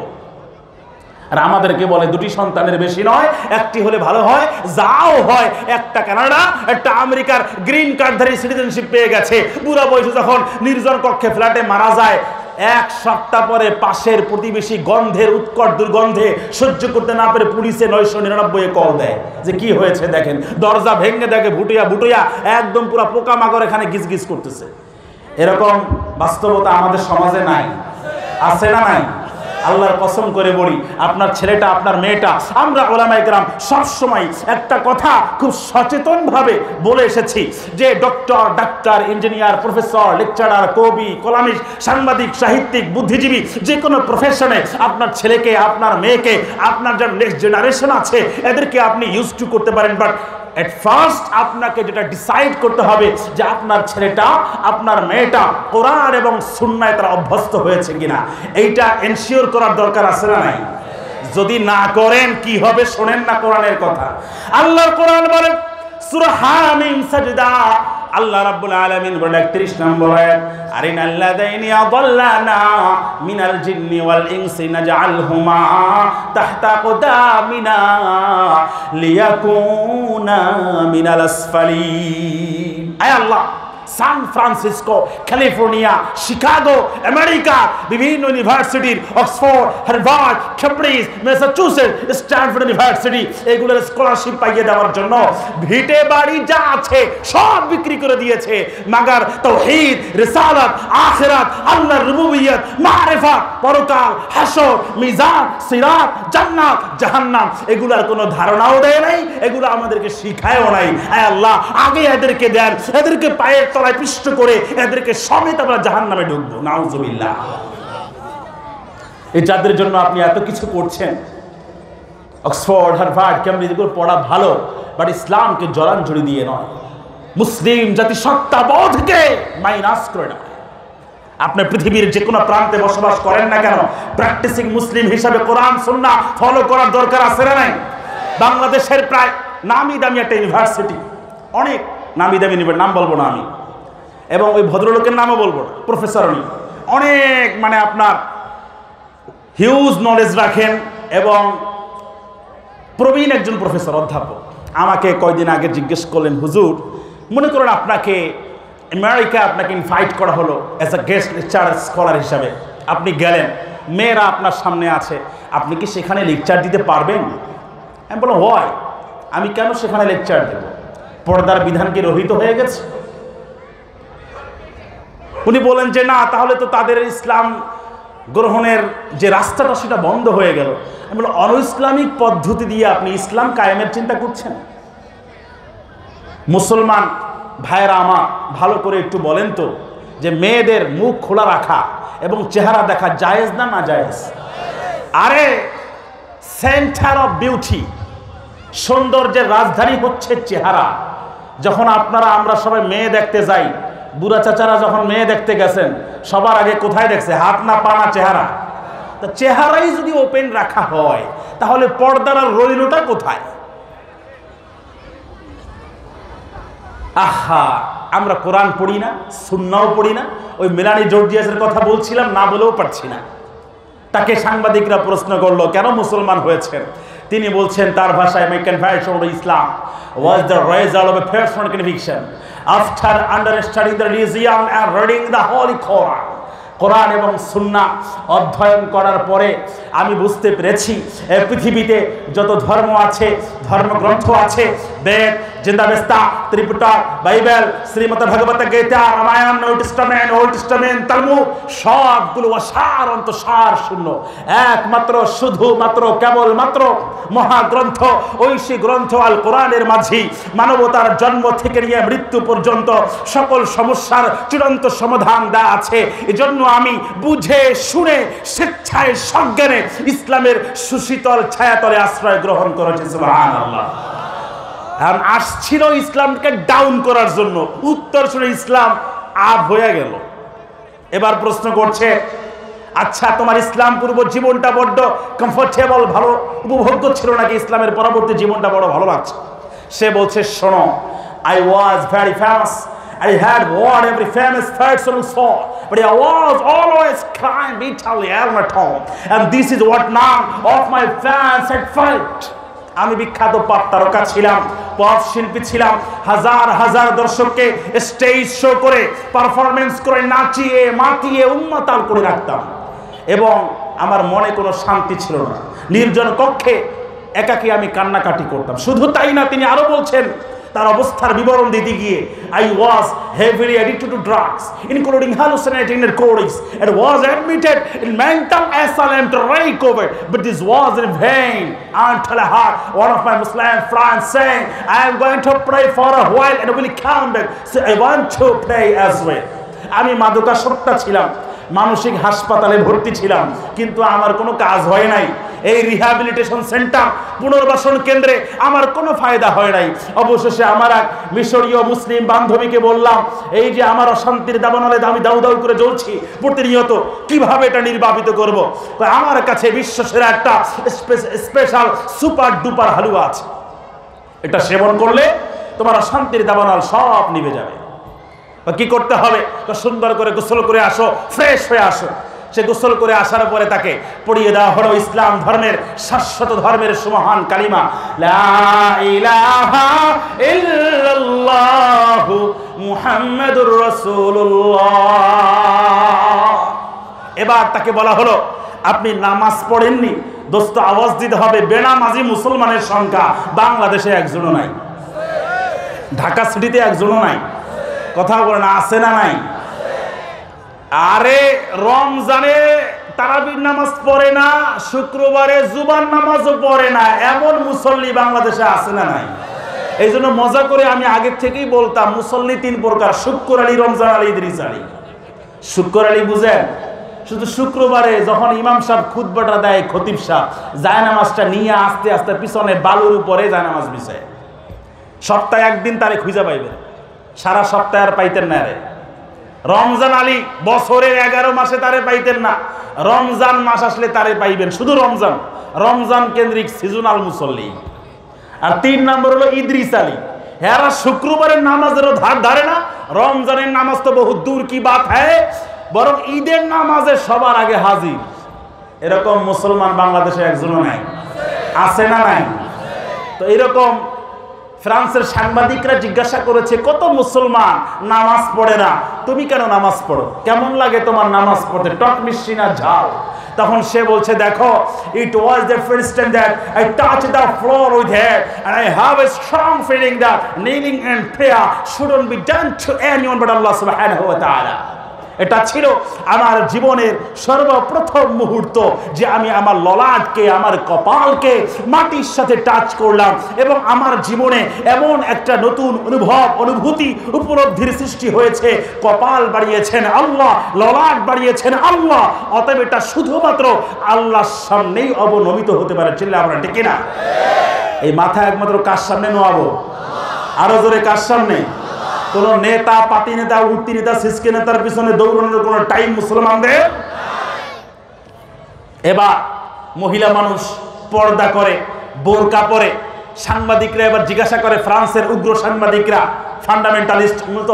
আর আমাদেরকে বলে 2টি সন্তানের বেশি নয়, 1টি হলে ভালো হয়। যাও হয়, একটা কানাডা, একটা আমেরিকার গ্রিন কার্ডধারী সিটিজেনশিপ পেয়ে গেছে, বুড়া বয়সে যখন নির্জন কক্ষে ফ্ল্যাটে মারা যায়, 1 সপ্তাহ পরে পাশের প্রতিবেশী গন্ধের উৎকট দুর্গন্ধে সহ্য করতে না পেরে পুলিশে 999 কল দেয় যে কি হয়েছে দেখেন। দরজা ভেঙে দেখে ভুটিয়া ভুটিয়া একদম পুরো পোকামাকড় এখানে গিজগিজ করতেছে। এরকম বাস্তবতা আমাদের সমাজে নাই, আছে না নাই? আল্লাহর কসম করে বলি, আপনার ছেলেটা, আপনার মেয়েটা, আমরা ওলামায়ে কেরাম সবসময় একটা কথা খুব সচেতনভাবে বলে এসেছি যে doctor, doctor, engineer, professor, lecturer, কবি, কলামিস্ট, সাংবাদিক, সাহিত্যিক, বুদ্ধিজীবী, যে কোনো প্রফেশনে আপনার ছেলেকে, আপনার মেয়েকে, আপনার যারা নেক্সট জেনারেশন আছে এদেরকে আপনি ইউজ টু করতে পারেন। বাট এট ফার্স্ট আপনাকে যেটা ডিসাইড করতে হবে যে আপনার ছেলেটা, আপনার মেয়েটা কোরআন এবং সুন্নায় তারা অভ্যস্ত হয়েছে কিনা, এইটা এনশিওর করার দরকার আছে না নাই? যদি না করেন কি হবে শোনেন না কোরআনের কথা। আল্লাহর কোরআন বলেন সূরা হামিম সাজদা, আল্লাহ রাব্বুল আলামিন বলেন 31 নম্বর আয়াত, আরিনাল্লাযাইনি আযাল্লানা মিনাল জিন্নি ওয়াল ইনসি নাজআলহুমা তাহতা কুদামিনা লিয়াকুনা মিনাল আসফালিন। আয় আল্লাহ, San Francisco, California, Chicago, America, বিভিন্ন ইউনিভার্সিটির, Oxford, Harvard, Cambridge, Massachusetts, Stanford University, এগুলোর স্কলারশিপ পাইয়ে দেওয়ার জন্য ভিটে বাড়ি যা আছে সব বিক্রি করে দিয়েছে। মাগার তাওহীদ, রিসালাত, আখিরাত, আল্লাহর রুবুবিয়ত, মারিফাত, পরকাল, হাসর, মিজান, সিরাত, জান্নাত, জাহান্নাম এগুলার কোনো ধারণাও দেয় নাই, এগুলো আমাদেরকে শিখায়ও নাই। আয় আল্লাহ, আগে এদেরকে দেন, এদেরকে পায়ের তলায় পিষ্ট করে এদেরকে সমেত আমরা জাহান্নামে ঢুকবো। নাউজুবিল্লাহ। এই যাদের জন্য আপনি এত কিছু করছেন, অক্সফোর্ড, হার্ভার্ড, কেমব্রিজ, এগুলো পড়া ভালো, বাট ইসলামকে জড়াঞ্জলি দিয়ে নয়, মুসলিম জাতিসত্তাবোধকে মাইনাস করে নয়। আপনি পৃথিবীর যে কোনো প্রান্তে বসবাস করেন না কেন, প্র্যাকটিসিং মুসলিম হিসাবে কোরআন সুন্নাহ ফলো করার দরকার আছে না নাই? বাংলাদেশের প্রায় নামি দামি একটা ইউনিভার্সিটি, অনেক নামি দামি নাম বলবো না আমি, এবং ওই ভদ্রলোকের নামও বলবো না, প্রফেসর উনি অনেক মানে আপনার হিউজ নলেজ রাখেন এবং প্রবীণ একজন প্রফেসর, অধ্যাপক। আমাকে কয়দিন আগে জিজ্ঞেস করলেন, হুজুর মনে করেন আপনাকে আমেরিকা আপনাকে ইনভাইট করা হলো as a guest lecture scholar হিসাবে, আপনি গেলেন, মেয়েরা আপনার সামনে আছে, আপনি কি সেখানে লেকচার দিতে পারবেন? আমি বললাম হয়, আমি কেন সেখানে লেকচার দেব? পর্দার বিধান কি রহিত হয়ে গেছে? উনি বলেন যে না, তাহলে তো তাদের ইসলাম গ্রহণের যে রাস্তাটা সেটা বন্ধ হয়ে গেল। আমি বললাম অন ইসলামিক পদ্ধতি দিয়ে আপনি ইসলাম কায়েমের চিন্তা করছেন? মুসলমান ভাইরা আমার ভালো করে একটু বলেন তো, যে মেয়েদের মুখ খোলা রাখা এবং চেহারা দেখা জায়েজ না না জায়েজ? আরে সেন্টার অফ বিউটি, সৌন্দর্যের রাজধানী হচ্ছে চেহারা। যখন আমরা সবাই মেয়ে দেখতে যাই, বুড়া চাচারা যখন মেয়ে দেখতে গেছেন সবার আগে কোথায় দেখছে? হাত না পা না চেহারা? তা চেহারাই যদি ওপেন রাখা হয় তাহলে পর্দার আর রইলটা কোথায়? আহা, আমরা কোরআন পড়ি না, সুন্নাহও পড়ি না। ওই মেলানি জর্জিয়াসের কথা বলছিলাম, না বলেও পারছি না। তাকে সাংবাদিকরা প্রশ্ন করলো কেন মুসলমান হয়েছেন? তিনি বলছেন তার ভাষায়, my conversion to Islam was the result of a personal conviction after understanding the religion and reading the Holy Quran. কোরআন এবং সুন্নাহ অধ্যয়ন করার পরে আমি বুঝতে পেরেছি পৃথিবীতে যত ধর্ম আছে, ধর্মগ্রন্থ আছে, Veda, Zend Avesta, Tripitaka, Bible, Shrimad Bhagavad Gita, Ramayana, New Testament, Old Testament, Talmud, সবগুলো অসার অন্তঃসার শূন্য। একমাত্র শুধুমাত্র কেবলমাত্র মহাগ্রন্থ, ঐশী গ্রন্থ আল কোরআনের মাঝি মানবতার জন্ম থেকে নিয়ে মৃত্যু পর্যন্ত সকল সমস্যার চূড়ান্ত সমাধান দেওয়া আছে। এজন্য আমি বুঝে শুনে স্বেচ্ছায় সজ্ঞানে ইসলামের সুশীতল ছায়াতলে আশ্রয় গ্রহণ করেছি। সুবহানাল্লাহ। এখন আসছিল ইসলামকে ডাউন করার জন্য, উত্তর শুনে ইসলাম আপ হয়ে গেল। এবার প্রশ্ন করছে, আচ্ছা তোমার ইসলাম পূর্ব জীবনটা বড্ড কমফোর্টেবল, ভালো উপভোগ্য ছিল নাকি ইসলামের পরবর্তী জীবনটা বড় ভালো লাগছে? সে বলছে শোনো, I was very famous. I had what every famous person saw, but I was always crying bitterly at my home, and this is what none of my fans had felt. আমি বিখ্যাত পপ তারকা ছিলাম, pop শিল্পী ছিলাম, হাজার হাজার দর্শককে stage show করে, পারফরমেন্স করে, নাচিয়ে মাতিয়ে উন্মাতাল করে রাখতাম, এবং আমার মনে কোনো শান্তি ছিল না। নির্জন কক্ষে একাকী আমি কান্নাকাটি করতাম। শুধু তাই না, তিনি আরো বলছেন তার অবস্থার বিবরণ দিতে গিয়ে, I was heavily addicted to drugs, including hallucinating narcotics, and was admitted in mental asylum to recover, but this was in vain until I heard one of my Muslim friends saying, I am going to pray for a while and will come back, so I want to pray as well. আমি মাদকাসক্ত ছিলাম, মানসিক হাসপাতালে ভর্তি ছিলাম, কিন্তু আমার কোনো কাজ হয় নাই। এই রিহ্যাবিলিটেশন সেন্টার, পুনর্বাসন কেন্দ্রে আমার কোনো ফায়দা হয় নাই। অবশেষে আমার এক মিশরীয় মুসলিম বান্ধবীকে বললাম, এই যে আমার অশান্তির দাবানলে আমি দাউ দাউ করে জ্বলছি প্রতিনিয়ত, কিভাবে এটা নির্বাপিত করব? আমার কাছে বিশ্বসেরা একটা স্পেশাল সুপার ডুপার হালুয়া আছে, এটা সেবন করলে তোমার অশান্তির দাবানল সব নিভে যাবে। কি করতে হবে? সুন্দর করে গোসল করে আসো, ফ্রেশ হয়ে আসো। সে গোসল করে আসার পরে তাকে পড়িয়ে দেওয়া হলো ইসলাম ধর্মের শাশ্বত ধর্মের সুমহান কালিমা, লা ইলাহা ইল্লাল্লাহু মুহাম্মাদুর রাসূলুল্লাহ। এবার তাকে বলা হলো, আপনি নামাজ পড়েননি? দোস্ত, আওয়াজ দিতে হবে, বেনামাজি মুসলমানের সংখ্যা বাংলাদেশে একজনও নাই, ঢাকা সিটিতে একজনও নাই। কথা বলে না, আছে না নাই? আরে রমজানে তারাবির নামাজ পড়ে না, শুক্রবারে জুবান নামাজও পড়ে না, এমন মুসল্লি বাংলাদেশে আছে না নাই? এই জন্য মজা করে আমি আগে থেকেই বলতাম, মুসল্লি তিন প্রকার, শুক্র আলী, রমজান আলী, ইদ্রিস আলী। শুক্র আলী বুঝেন? শুধু শুক্রবারে যখন ইমাম সাহেব খুতবাটা দেয়, খতিব সাহেব জায়নামাজটা নিয়ে আস্তে আস্তে পিছনে বালুর উপরে জায়নামাজ বিছায়, সপ্তাহে একদিন তারে খুঁজে পাইবেন, সারা সপ্তাহে আর পাইতেন না। রে রমজান আলী বছরের 11 মাসে তারে পাইতেন না, রমজান মাস আসলে তারে পাইবেন, শুধু রমজান, রমজান কেন্দ্রিক সিজনাল মুসল্লি। আর 3 নম্বর হলো ইদ্রিস আলী, এরা শুক্রবারের নামাজেরও ধার ধারে না, রমজানের নামাজ তো বহু দূর কি বাত হ্যায়, বরং ঈদের নামাজে সবার আগে হাজির। এরকম মুসলমান বাংলাদেশে একজনও নাই, আছে না নাই? তো এরকম ফ্রান্সের সাংবাদিকরা জিজ্ঞাসা করেছে, কত মুসলমান নামাজ পড়ে না, তুমি কেন নামাজ পড়ো, কেমন লাগে তোমার নামাজ পড়তে, টক মিষ্টি না ঝাল? তখন সে বলছে, দেখো, it was the first time that I touched the floor with her and I have a strong feeling that kneeling and prayer shouldn't be done to anyone but Allah subhanahu wa ta'ala. এটা ছিল আমার জীবনের সর্বপ্রথম মুহূর্ত যে আমি আমার ললাটকে, আমার কপালকে মাটির সাথে টাচ করলাম, এবং আমার জীবনে এমন একটা নতুন অনুভূতি উপলব্ধির সৃষ্টি হয়েছে। কপাল বাড়িয়েছেন আল্লাহ, ললাট বাড়িয়েছেন আল্লাহ, অতএব এটা শুধুমাত্র আল্লাহর সামনেই অবনমিত হতে পারে। চিল্লা আমরা ঠিক না? এই মাথা একমাত্র কার সামনে নোয়াবো? আরো জোরে, কার সামনে? কোন নেতা, পাতি নেতা, উঠতি নেতা, সিসকে নেতার পিছনে দৌড়ানোর কোন টাইম মুসলমানদের। এবার মহিলা মানুষ পর্দা করে, বোরকা পরে, সাংবাদিকরা এবার জিজ্ঞাসা করে, ফ্রান্সের উগ্র সাংবাদিকরা, ফান্ডামেন্টালিস্ট মূলত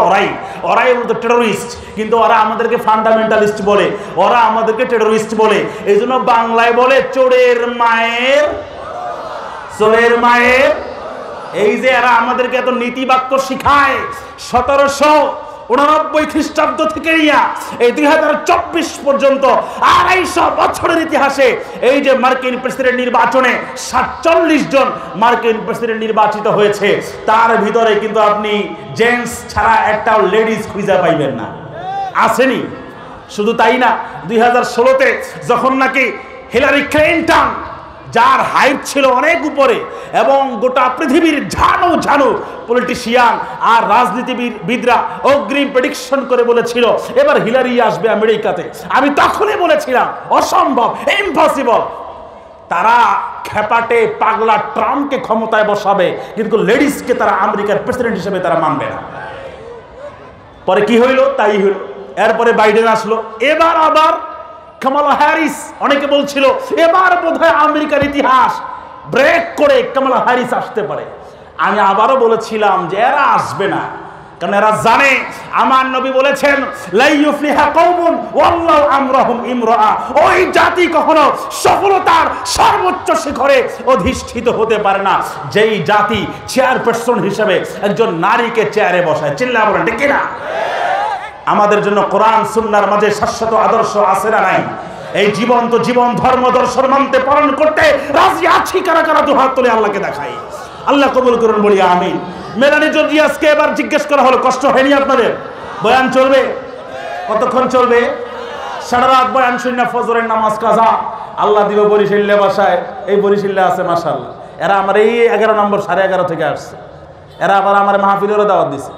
ওরাই মূলত টেরোরিস্ট, কিন্তু ওরা আমাদেরকে ফান্ডামেন্টালিস্ট বলে, ওরা আমাদেরকে টেরোরিস্ট বলে। এই জন্য বাংলায় বলে চোরের মায়ের, চোরের মায়ের। এই যে এরা আমাদেরকে এত নীতি বাক্য শিখায়, 1789 খ্রিস্টাব্দ থেকে নিয়ে এই 2024 পর্যন্ত 250 বছরের ইতিহাসে এই যে মার্কিন প্রেসিডেন্ট নির্বাচনে 47 জন মার্কিন প্রেসিডেন্ট নির্বাচিত হয়েছে, তার ভিতরে কিন্তু আপনি জেন্টস ছাড়া একটাও লেডিজ খুঁজে পাইবেন না, আসেনি। শুধু তাই না, 2016-তে যখন নাকি হিলারি ক্লিনটন, যার হাইট ছিল অনেক উপরে, এবং গোটা পৃথিবীর ঝানু পলিটিশিয়ান আর রাজনীতিবিদরা অগ্রিম প্রেডিকশন করে বলেছিল এবার হিলারি আসবে আমেরিকাতে, আমি তখনই বলেছিলাম অসম্ভব, ইম্পসিবল। তারা খেপাটে পাগলা ট্রাম্পকে ক্ষমতায় বসাবে, কিন্তু লেডিসকে তারা আমেরিকার প্রেসিডেন্ট হিসেবে তারা মানবে না। পরে কি হইল? তাই হইল। এরপরে বাইডেন আসলো, এবার আবার কামালা হ্যারিস। অনেকে বলছিল এবার বোধহয় আমেরিকার ইতিহাস ব্রেক করে কামালা হ্যারিস আসতে পারে। আমি আবারও বলেছিলাম যে এরা আসবে না, কারণ এরা জানে আমার নবী বলেছেন লা ইউফলিহা কওমুন ওয়াল্লাহু আমরাহুম ইমরাআ। ওই জাতি কখনো সফলতার সর্বোচ্চ শিখরে অধিষ্ঠিত হতে পারে না যেই জাতি চেয়ারপারসন হিসেবে একজন নারীকে চেয়ারে বসায়। চিল্লা বলেন ঠিক না? আমাদের জন্য কোরআন সুন্নাহর মাঝে শাশ্বত আদর্শ আছে না নাই? এই জীবন্ত জীবন ধর্ম দর্শন মানতে পালন করতে রাজি আছি কারা কারা দুহাত তুলে আল্লাহকে দেখাই। আল্লাহ কবুল করুন, বলি আমিন। মেলানি জর্জিয়াসকে এবার জিজ্ঞেস করা হলো, কষ্ট হয়নি আপনাদের? বয়ান চলবে কতক্ষণ চলবে? সারা রাত বয়ান শূন্য, ফজরের নামাজ কাজা। আল্লাহ দিব বরিশাল্লা বাসায়, এই বরিশাল্লা আছে মাশাআল্লাহ। এরা আমার এই 11 নম্বর 11:30 থেকে আসছে। এরা আবার আমার মাহফিলেরও দাওয়াত দিছে।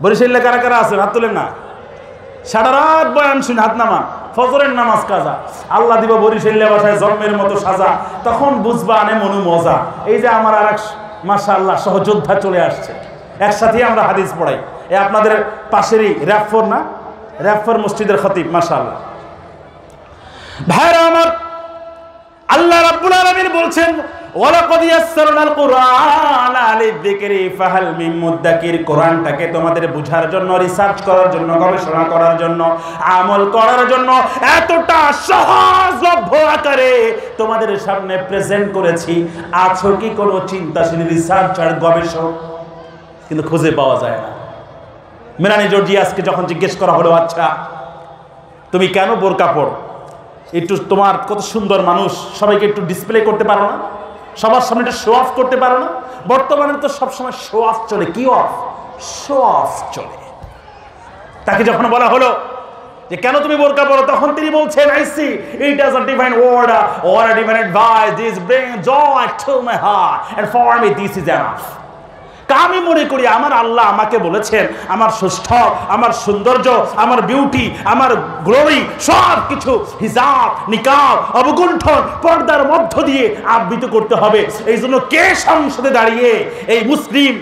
বরিশাল্লা কারা কারা আছেন হাত তুলেন না। সারা রাত বয়ান শুনে হাত নামা, ফজরের নামাজ কাজা। আল্লাহ দিব বরিশাল্লা বাসায় জন্মের মতো সাজা, তখন বুঝবা আনে মনু মজা। এই যে আমার আর এক মাশাআল্লাহ সহযোদ্ধা চলে আসছে, একসাথে আমরা হাদিস পড়াই। এই আপনাদের পাশেরই র্যাফর না, র্যাফর মসজিদের খতিব মাশাআল্লাহ। ভাইরা আমার, আল্লাহ রাব্বুল আলামিন বলছেন ওয়ালাকাদ ইয়াসসারনাল কুরআনা লিযিকরি ফাহাল মিন মুদ্দাকির। কোরআনটাকে তোমাদের বুঝার জন্য, রিসার্চ করার জন্য, গবেষণা করার জন্য, আমল করার জন্য এতটা সহজলভ্য আকারে তোমাদের সামনে প্রেজেন্ট করেছি। আছো কি কোনো চিন্তাশীল রিসার্চার, গবেষক? কিন্তু খুঁজে পাওয়া যায় না। মেলানি জর্জিয়াসকে যখন জিজ্ঞেস করা হলো, আচ্ছা তুমি কেন বোরকা পরো? একটু তোমার কত সুন্দর মানুষ, সবাইকে একটু ডিসপ্লে করতে পারো না? সবার সামনে একটু শো অফ করতে পারো না? বর্তমানে তো সবসময় শো অফ চলে। কি অফ? শো অফ চলে। তাকে যখন বলা হলো যে কেন তুমি বোরকা পরো, তখন তিনি বলছেন, I see it as a divine order or a divine advice. This brings joy to my heart and for me this is enough. আমি মনে করি আমার আল্লাহ আমাকে বলেছেন আমার সুস্থ, আমার সৌন্দর্য, আমার বিউটি, আমার গ্লোরি সব কিছু হিজাব, নিকাব, অবগুণ্ঠন, পর্দার মধ্য দিয়ে আবৃত করতে হবে। এই জন্য কে সংসদে দাঁড়িয়ে এই মুসলিম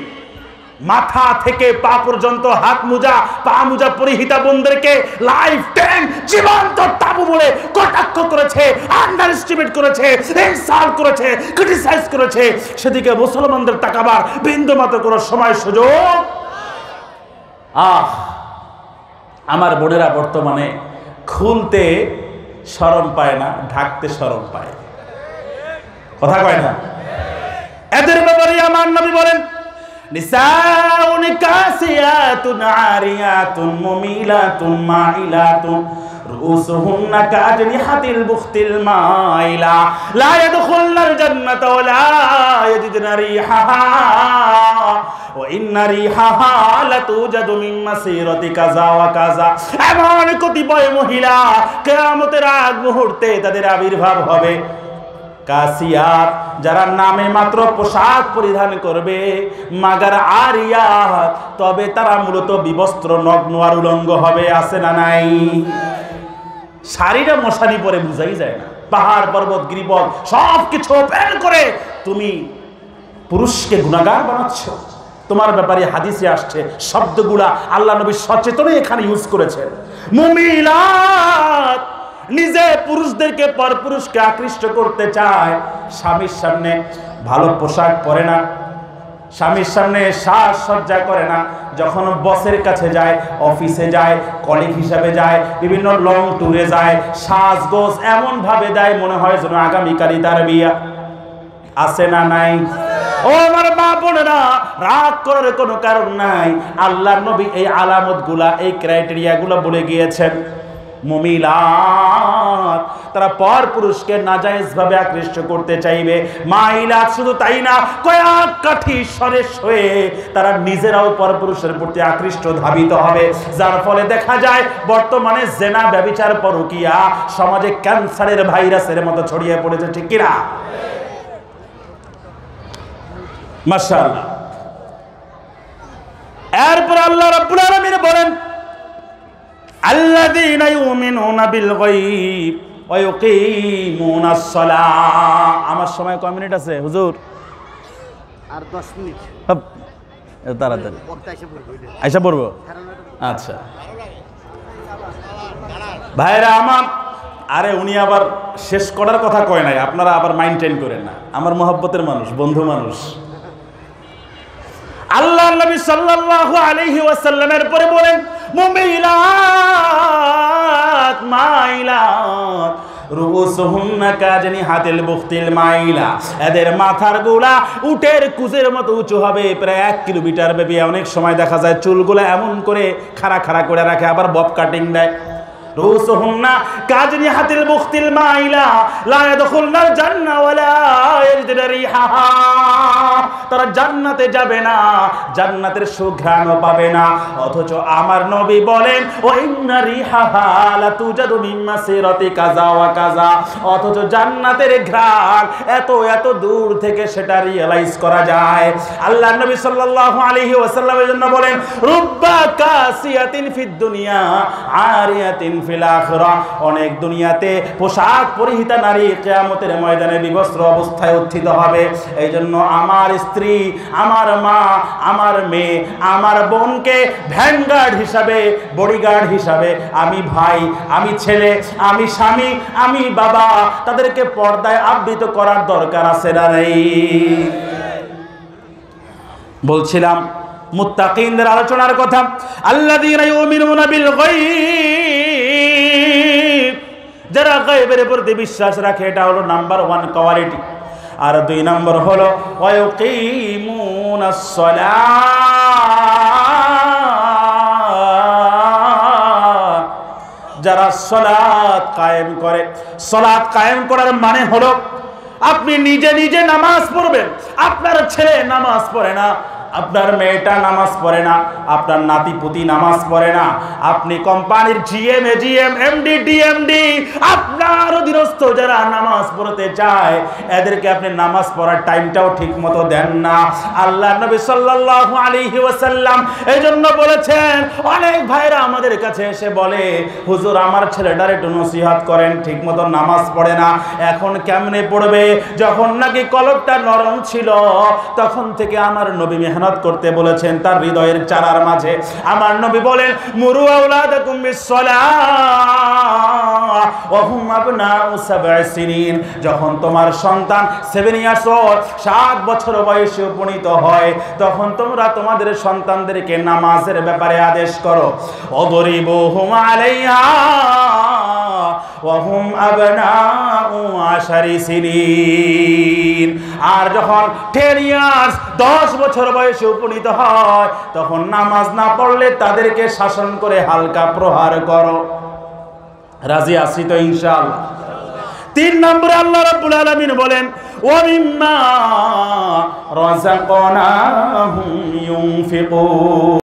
মাথা থেকে পা পর্যন্ত হাত মোজা, পা মোজা পরিহিতা বোনদেরকে লাইফ টাইম জীবন্ত তাবু বলে কটাক্ষ করেছে, আন্ডার এস্টিমেট করেছে, ইনসাল্ট করেছে, ক্রিটিসাইজ করেছে, সেদিকে মুসলমানদের তাকাবার বিন্দুমাত্র কোনো সময় সুযোগ। আমার বোনেরা বর্তমানে খুলতে শরম পায় না, ঢাকতে শরম পায়। কথা কয় না? এদের ব্যাপারে আমার নবী বলেন, নিসাউন কাসিয়াতুন আরিয়াতুন মুমিলাতুন মাইলাতুন রুসুহুন্না কাজনিহাতিল বুখতিল মাইলা লা ইয়াদখুলনাল জান্নাতা ওয়া লা ইয়াজিদনা রিহাহা ওয়া ইন্না রিহাহা লাতুজাদু মিন মাসিরাতি কাযা ওয়া কাযা। এমন কতিপয় মহিলা কিয়ামতের আগ মুহূর্তে তাদের আবির্ভাব হবে, কাসিয়াত, যারা নামে মাত্র পোশাক পরিধান করবে, মাগার আরিয়াত, তবে তারা মূলত বিবস্ত্র, নগ্ন আর উলঙ্গ হবে। আছে না নাই? শাড়িটা মশারি পরে বুঝাই যায় না। পাহাড় পর্বত গিরিপথ সব কিছু ওপেন করে তুমি পুরুষকে গুনাহগার বানাচ্ছ। তোমার ব্যাপারে হাদিসে আসছে, শব্দগুলা আল্লাহ নবী সচেতনে এখানে ইউজ করেছেন। মুমিলাত, নিজে পুরুষদেরকে পরপুরুষকে আকৃষ্ট করতে চায়, স্বামীর সামনে ভালো পোশাক পরে না, স্বামীর সামনে সাজসজ্জা করে না, যখন বসের কাছে যায়, অফিসে যায়, কলিগ হিসাবে যায়, বিভিন্ন লং ট্যুরে যায়, সাজগোজ এমন ভাবে দেয় মনে হয় যেন আগামীকালই তার বিয়া। আছে না নাই? ও আমার মা বোনেরা, রাগ করার কোনো কারণ নাই। আল্লাহর নবী এই আলামতগুলা, এই ক্রাইটেরিয়াগুলো বলে গিয়েছেন। মুমিলাত, তারা পর পুরুষকে নাজায়েজ ভাবে আকৃষ্ট করতে চাইবে। মাইলাত, শুধু তাই না, কয়েক কাঠি সরেস হয়ে তারা নিজেরাও পর পুরুষের প্রতি আকৃষ্ট ধাবিত হবে। যার ফলে দেখা যায় বর্তমানে জেনা, ব্যভিচার, পরকীয়া সমাজে ক্যান্সারের ভাইরাসের মতো ছড়িয়ে পড়েছে। ঠিক কিনা? মাশাআল্লাহ। এরপর আল্লাহ রাব্বুল আলামিন বলেন, আল্লাযীনা ইউমিনুনা বিল গায়ব ওয়া ইউকিমুনাস সালাহ। আমার সময় কয় মিনিট আছে হুজুর? আর 10 মিনিট। তাড়াতাড়ি আইসা পড়বো। আচ্ছা ভাইরা আমার, আরে উনি আবার শেষ করার কথা কয় নাই, আপনারা আবার মাইন্টেন করেন না। আমার মহব্বতের মানুষ, বন্ধু মানুষ। আল্লাহ নবী সাল্লাল্লাহু আলাইহি ওয়াসাল্লামের পরে বলেন, মুমিলাত মাইলাত রুসুহুন্না কাজনিহাতিল বুখতিল মাইলা, এদের মাথার গোলা উটের কুজের মতো উঁচু হবে, প্রায় 1 কিলোমিটার ব্যাপী। অনেক সময় দেখা যায় চুলগুলো এমন করে খাড়া খাড়া করে রাখে, আবার বব কাটিং দেয়। রুসুহুন্না কাজনিহাতিল বুখতিল মাইলা লা ইয়াদখুলনাল জান্নাহ ওয়ালা ইয়াজিদুনা রিহাহা। তারা জান্নাতে যাবে না, জান্নাতের সুঘ্রাণও পাবে না। অথচ আমার নবী বলেন ওয়া ইন্না রিহাহা লা তুজাদু মিন মাসিরাতি কাযা ওয়া কাযা। অথচ জান্নাতের ঘ্রাণ এত এত দূর থেকে সেটা রিয়ালাইজ করা যায়। আল্লাহর নবী সাল্লাল্লাহু আলাইহি ওয়াসাল্লামের জন্য বলেন রুব্বা কাসিয়াতিন ফিদ দুনিয়া আরিয়াতিন ফিল আখিরাহ। অনেক দুনিয়াতে পোশাক পরিহিতা নারী কিয়ামতের ময়দানে বিবস্ত্র অবস্থায় উত্থিত হবে। এই জন্য আমার স্ত্রী, আমার মা, আমার মেয়ে, আমার বোনকে ভ্যানগার্ড হিসাবে, বডিগার্ড হিসাবে, আমি ভাই, আমি ছেলে, আমি স্বামী, আমি বাবা, তাদেরকে পর্দায় আবৃত করার দরকার আছে না নেই? বলছিলাম মুত্তাকিনদের আলোচনার কথা। আল্লাযীনা ইউমিনুনা বিল গায়ব, যারা গায়বের প্রতি বিশ্বাস রাখে, এটা হলো নাম্বার 1 কোয়ালিটি। আর 2 নম্বর হলো ওয়া ইউকিমুনাস সালাত, যারা সালাত কায়েম করে। সালাত কায়েম করার মানে হলো আপনি নিজে নিজে নামাজ পড়বেন। আপনার ছেলে নামাজ পড়ে না, আপনার মেয়েটা নামাজ পড়ে না, আপনার নাতিপুতি নামাজ পড়ে না, আপনি কোম্পানির জিএম, এজিএম, এমডি, ডিএমডি, আপনার অধীনস্থ যারা নামাজ পড়তে চায়, এদেরকে আপনি নামাজ পড়ার টাইমটাও ঠিক মতো দেন না। আল্লাহর নবী সাল্লাল্লাহু আলাইহি ওয়াসাল্লাম এজন্য বলেছেন, অনেক ভাইরা আমাদের কাছে এসে বলে হুজুর আমার ছেলেটার একটু নসিহত করেন, ঠিক মতো নামাজ পড়ে না। এখন কেমনে পড়বে? যখন নাকি কলবটা নরম ছিল তখন থেকে আমার নবী মেহনত করতে বলেছেন তার হৃদয়ের চারার মাঝে। আমার নবী বলেন মুরু আওলাদাকুম বিসসালাহ ওয়া হুম আবনাউ 7 সিনিন। যখন তোমার সন্তান 7 ইয়ার্স ওল্ড, 7 বছর বয়সে উপনীত হয়, তখন তোমরা তোমাদের সন্তানদেরকে নামাজের ব্যাপারে আদেশ করো। অদরিবুহুম আলাইহা ওয়া হুম আবনাউ 10 সিনিন। আর যখন 10 ইয়ার্স 10 বছর বয়সে উপনীত হয়, তখন নামাজ না পড়লে তাদেরকে শাসন করে হালকা প্রহার করো। রাজি আছি তো ইনশাআল্লাহ? 3 নম্বরে আল্লাহ রাব্বুল আলামিন বলেন ওয়া মিম্মা রাযাকনাহুম ইউনফিকুন।